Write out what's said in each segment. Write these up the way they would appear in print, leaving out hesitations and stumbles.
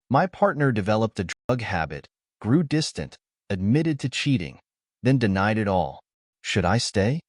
My partner developed a drug habit, grew distant, admitted to cheating, then denied it all. Should I stay?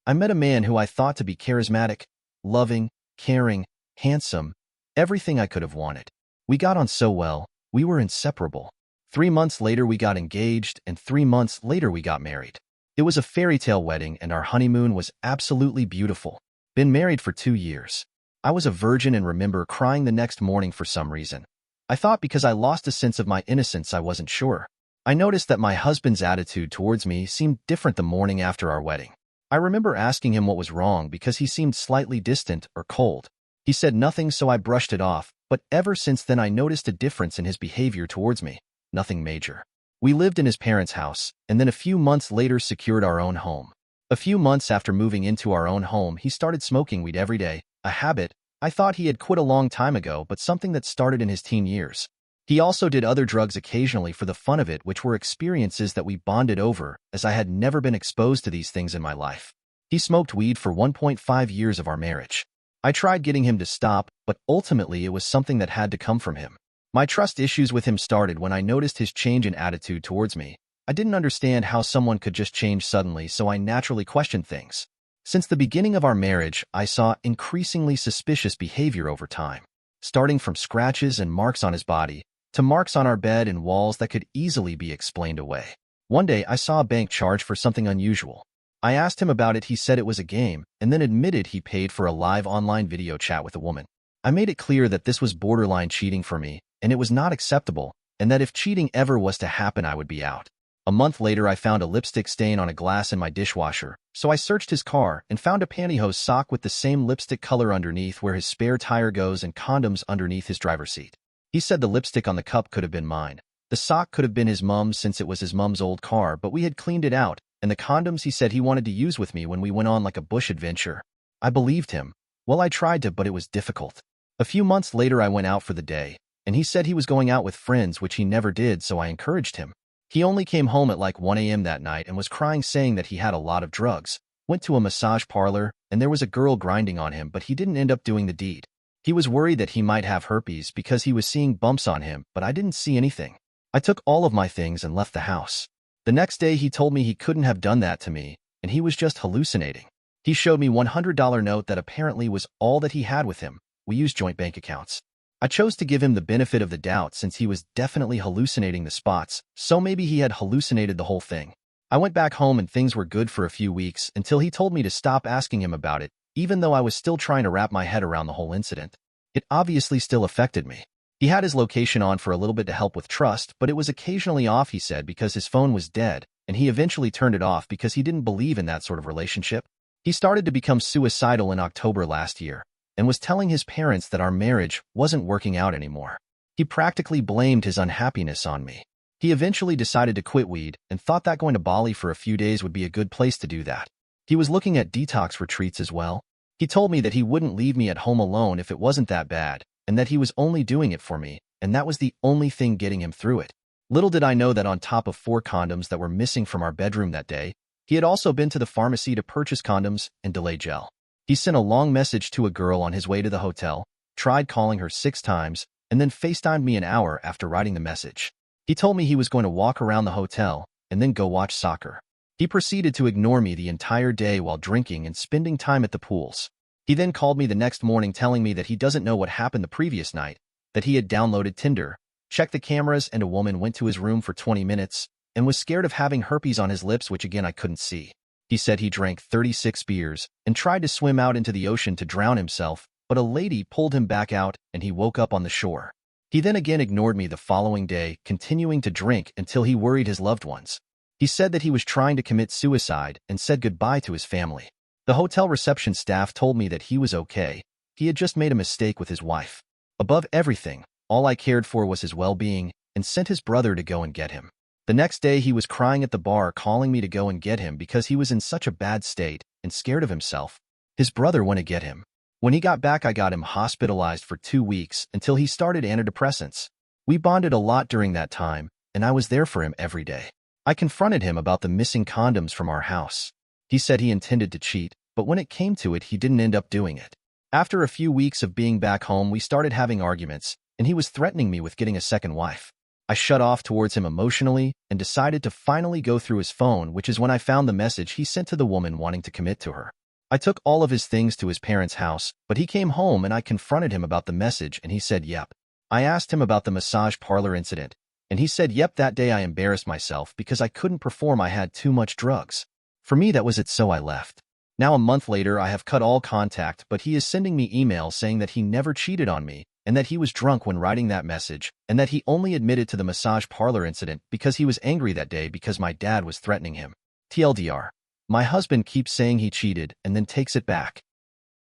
I met a man who I thought to be charismatic, loving, caring, handsome, everything I could have wanted. We got on so well, we were inseparable. 3 months later we got engaged, and 3 months later we got married. It was a fairy tale wedding, and our honeymoon was absolutely beautiful. Been married for 2 years. I was a virgin and remember crying the next morning for some reason. I thought because I lost a sense of my innocence I wasn't sure. I noticed that my husband's attitude towards me seemed different the morning after our wedding. I remember asking him what was wrong because he seemed slightly distant or cold. He said nothing, so I brushed it off, but ever since then I noticed a difference in his behavior towards me. Nothing major. We lived in his parents' house, and then a few months later secured our own home. A few months after moving into our own home, he started smoking weed every day, a habit I thought he had quit a long time ago, but something that started in his teen years. He also did other drugs occasionally for the fun of it, which were experiences that we bonded over, as I had never been exposed to these things in my life. He smoked weed for 1.5 years of our marriage. I tried getting him to stop, but ultimately it was something that had to come from him. My trust issues with him started when I noticed his change in attitude towards me. I didn't understand how someone could just change suddenly, so I naturally questioned things. Since the beginning of our marriage, I saw increasingly suspicious behavior over time, starting from scratches and marks on his body, to marks on our bed and walls that could easily be explained away. One day, I saw a bank charge for something unusual. I asked him about it. He said it was a game, and then admitted he paid for a live online video chat with a woman. I made it clear that this was borderline cheating for me, and it was not acceptable, and that if cheating ever was to happen, I would be out. A month later, I found a lipstick stain on a glass in my dishwasher, so I searched his car and found a pantyhose sock with the same lipstick color underneath where his spare tire goes and condoms underneath his driver's seat. He said the lipstick on the cup could have been mine. The sock could have been his mom's since it was his mom's old car, but we had cleaned it out, and the condoms he said he wanted to use with me when we went on like a bush adventure. I believed him. Well, I tried to, but it was difficult. A few months later, I went out for the day, and he said he was going out with friends, which he never did, so I encouraged him. He only came home at like 1 a.m. that night and was crying, saying that he had a lot of drugs, went to a massage parlor, and there was a girl grinding on him, but he didn't end up doing the deed. He was worried that he might have herpes because he was seeing bumps on him, but I didn't see anything. I took all of my things and left the house. The next day, he told me he couldn't have done that to me, and he was just hallucinating. He showed me $100 note that apparently was all that he had with him. We used joint bank accounts. I chose to give him the benefit of the doubt since he was definitely hallucinating the spots, so maybe he had hallucinated the whole thing. I went back home and things were good for a few weeks until he told me to stop asking him about it, even though I was still trying to wrap my head around the whole incident. It obviously still affected me. He had his location on for a little bit to help with trust, but it was occasionally off, he said, because his phone was dead, and he eventually turned it off because he didn't believe in that sort of relationship. He started to become suicidal in October last year, and was telling his parents that our marriage wasn't working out anymore. He practically blamed his unhappiness on me. He eventually decided to quit weed and thought that going to Bali for a few days would be a good place to do that. He was looking at detox retreats as well. He told me that he wouldn't leave me at home alone if it wasn't that bad, and that he was only doing it for me, and that was the only thing getting him through it. Little did I know that on top of 4 condoms that were missing from our bedroom that day, he had also been to the pharmacy to purchase condoms and delay gel. He sent a long message to a girl on his way to the hotel, tried calling her 6 times, and then FaceTimed me an hour after writing the message. He told me he was going to walk around the hotel and then go watch soccer. He proceeded to ignore me the entire day while drinking and spending time at the pools. He then called me the next morning telling me that he doesn't know what happened the previous night, that he had downloaded Tinder, checked the cameras, and a woman went to his room for 20 minutes and was scared of having herpes on his lips, which again I couldn't see. He said he drank 36 beers and tried to swim out into the ocean to drown himself, but a lady pulled him back out and he woke up on the shore. He then again ignored me the following day, continuing to drink until he worried his loved ones. He said that he was trying to commit suicide and said goodbye to his family. The hotel reception staff told me that he was okay. He had just made a mistake with his wife. Above everything, all I cared for was his well-being, and sent his brother to go and get him. The next day, he was crying at the bar, calling me to go and get him because he was in such a bad state and scared of himself. His brother went to get him. When he got back, I got him hospitalized for 2 weeks until he started antidepressants. We bonded a lot during that time, and I was there for him every day. I confronted him about the missing condoms from our house. He said he intended to cheat, but when it came to it, he didn't end up doing it. After a few weeks of being back home, we started having arguments, and he was threatening me with getting a second wife. I shut off towards him emotionally and decided to finally go through his phone, which is when I found the message he sent to the woman wanting to commit to her. I took all of his things to his parents' house, but he came home and I confronted him about the message and he said yep. I asked him about the massage parlor incident, and he said yep, that day I embarrassed myself because I couldn't perform, I had too much drugs. For me that was it, so I left. Now a month later I have cut all contact, but he is sending me emails saying that he never cheated on me and that he was drunk when writing that message and that he only admitted to the massage parlor incident because he was angry that day because my dad was threatening him. TLDR. My husband keeps saying he cheated and then takes it back.